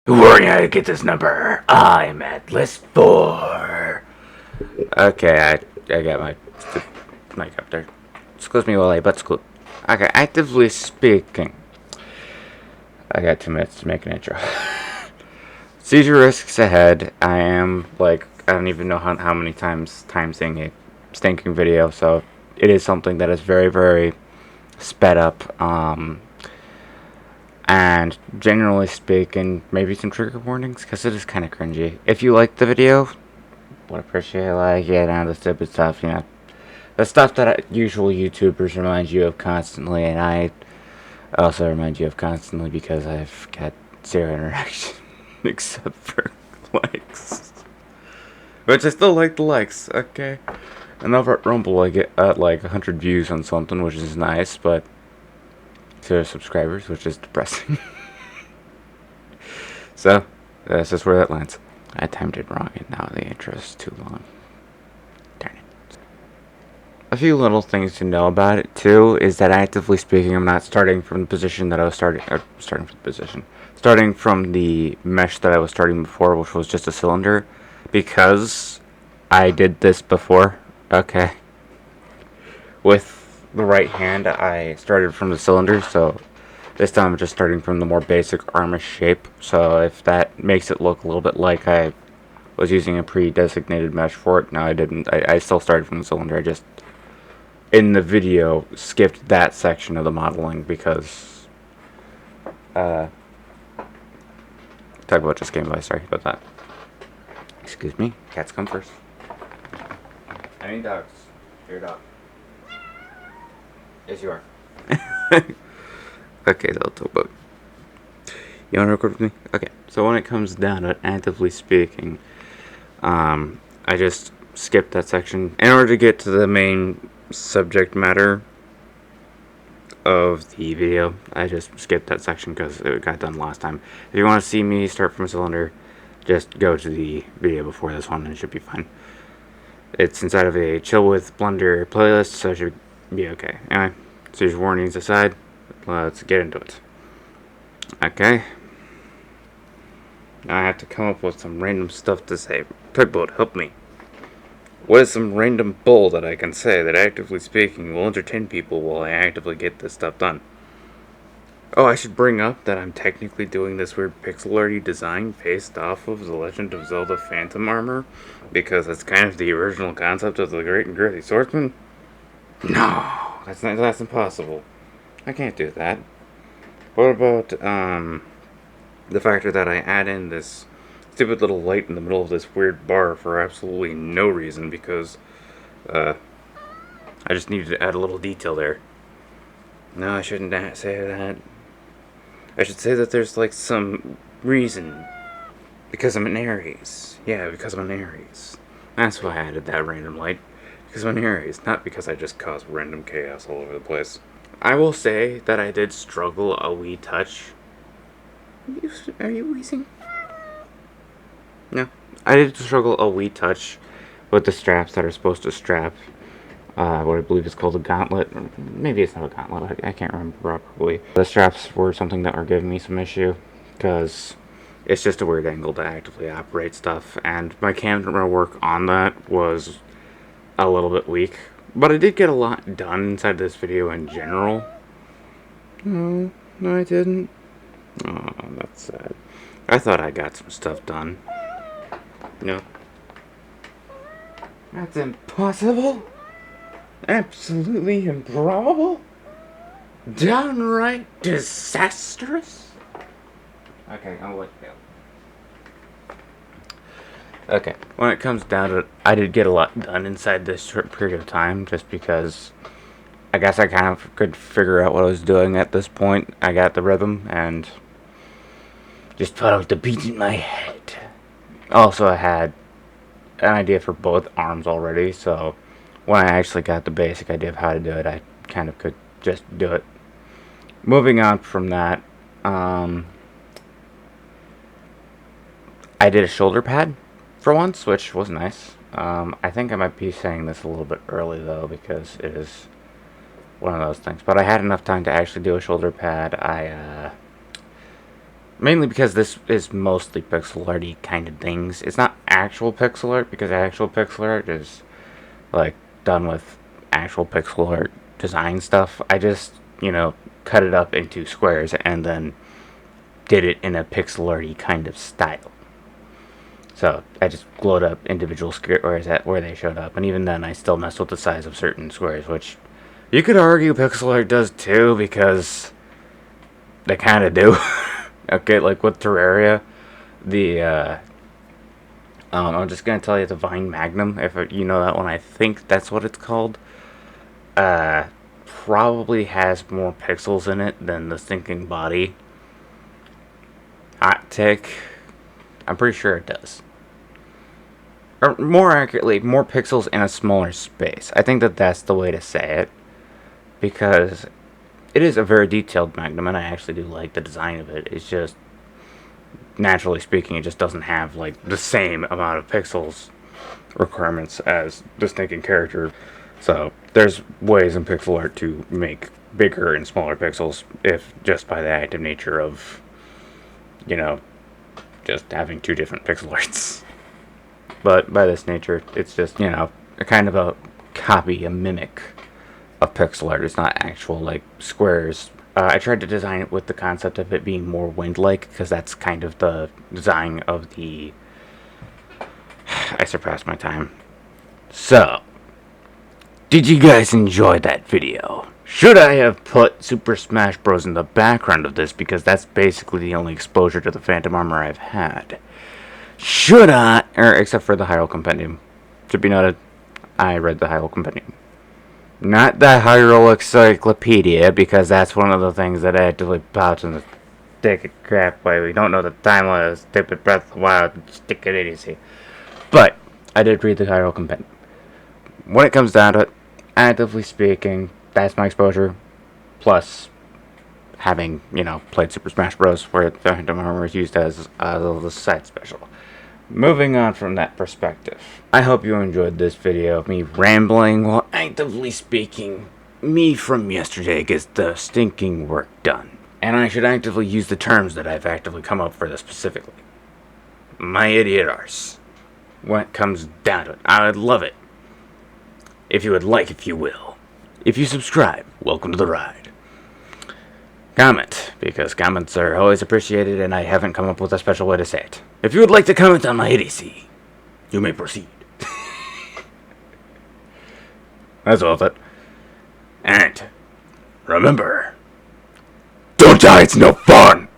Who are you to get this number? I'm at list 4. Okay, I got my mic up there. Excuse me while I butt scoop. Okay, actively speaking. I got 2 minutes to make an intro. Seizure risks ahead. I don't even know how many times seeing a stinking video, so it is something that is very, very sped up. And generally speaking, maybe some trigger warnings, because it is kind of cringy. If you like the video, would appreciate and the stupid stuff, the stuff that usual YouTubers remind you of constantly, and I also remind you of constantly because I've got 0 interaction, except for likes. Which I still like the likes, okay? And over at Rumble, I get at 100 views on something, which is nice, but 0 subscribers, which is depressing. So, that's just where that lands. I timed it wrong, and now the intro is too long. Darn it. A few little things to know about it, too, is that actively speaking, I'm not starting from the position that I was starting from the mesh that I was starting before, which was just a cylinder, because I did this before. Okay. With the right hand, I started from the cylinder, so this time I'm just starting from the more basic armish shape. So if that makes it look a little bit like I was using a pre-designated mesh for it, no, I didn't. I still started from the cylinder. I just, in the video, skipped that section of the modeling because, talk about just gameplay, sorry about that. Excuse me, cats come first. I mean dogs. You're a dog. Yes, you are. Okay, that'll talk about. You want to record with me? Okay. So when it comes down to it, actively speaking, I just skipped that section in order to get to the main subject matter of the video. I just skipped that section because it got done last time. If you want to see me start from a cylinder, just go to the video before this one and it should be fine. It's inside of a Chill with Blender playlist, so it should be okay. Anyway, so your warnings aside, let's get into it. Okay. Now I have to come up with some random stuff to say. Tugboat, help me. What is some random bull that I can say that, actively speaking, will entertain people while I actively get this stuff done? Oh, I should bring up that I'm technically doing this weird pixel arty design based off of The Legend of Zelda Phantom Armor, because that's kind of the original concept of the Great and Girthy Swordsman. No, that's impossible. I can't do that. What about, the factor that I add in this stupid little light in the middle of this weird bar for absolutely no reason, because, I just needed to add a little detail there. No, I shouldn't say that. I should say that there's, some reason. Because I'm an Aries. Yeah, because I'm an Aries. That's why I added that random light. Because I'm an Aries, not because I just caused random chaos all over the place. I will say that I did struggle a wee touch. Are you wheezing? No. I did struggle a wee touch with the straps that are supposed to strap what I believe is called a gauntlet. Maybe it's not a gauntlet, I can't remember properly. The straps were something that were giving me some issue, because it's just a weird angle to actively operate stuff, and my camera work on that was a little bit weak. But I did get a lot done inside this video in general. No, I didn't. Oh, that's sad. I thought I got some stuff done. No. That's impossible. Absolutely improbable. Downright disastrous. Okay, I'll let you go. Okay, when it comes down to it, I did get a lot done inside this short period of time, just because I guess I kind of could figure out what I was doing at this point. I got the rhythm, and just followed the beat in my head. Also, I had an idea for both arms already, so when I actually got the basic idea of how to do it, I kind of could just do it. Moving on from that, I did a shoulder pad for once, which was nice. I think I might be saying this a little bit early, though, because it is one of those things. But I had enough time to actually do a shoulder pad. Mainly because this is mostly pixel arty kind of things. It's not actual pixel art, because actual pixel art is like done with actual pixel art design stuff. I just, cut it up into squares and then did it in a pixel arty kind of style. So I just glowed up individual squares at where they showed up, and even then I still messed with the size of certain squares, which you could argue pixel art does too, because they kind of do. Okay, like with Terraria, I'm just gonna tell you the Vine Magnum, if you know that one. I think that's what it's called. Probably has more pixels in it than the Thinking Body. Hot take. I'm pretty sure it does. Or more accurately, more pixels in a smaller space. I think that's the way to say it, because it is a very detailed Magnum, and I actually do like the design of it. It's just, naturally speaking, it just doesn't have like the same amount of pixels requirements as this thinking character. So there's ways in pixel art to make bigger and smaller pixels, if just by the active nature of, just having two different pixel arts. But by this nature, it's just, a kind of a copy, a mimic of pixel art. It's not actual, like, squares. I tried to design it with the concept of it being more wind-like, because that's kind of the design of the... I surpassed my time. So, did you guys enjoy that video? Should I have put Super Smash Bros. In the background of this, because that's basically the only exposure to the Phantom Armor I've had? Should I... except for the Hyrule Compendium. To be noted, I read the Hyrule Compendium. Not the Hyrule Encyclopedia, because that's one of the things that actively pops in the stick of crap way. We don't know the timeline of stupid Breath of the Wild stick of idiocy. But I did read the Hyrule Compendium. When it comes down to it, actively speaking, that's my exposure. Plus, having, played Super Smash Bros., where the Phantom Armor is used as the side special. Moving on from that perspective, I hope you enjoyed this video of me rambling while, actively speaking, me from yesterday gets the stinking work done. And I should actively use the terms that I've actively come up for this specifically. My idiot arse. When it comes down to it, I would love it if you would like, if you will. If you subscribe, welcome to the ride. Comment, because comments are always appreciated, and I haven't come up with a special way to say it. If you would like to comment on my idiocy, you may proceed. That's all of it. And remember, don't die, it's no fun!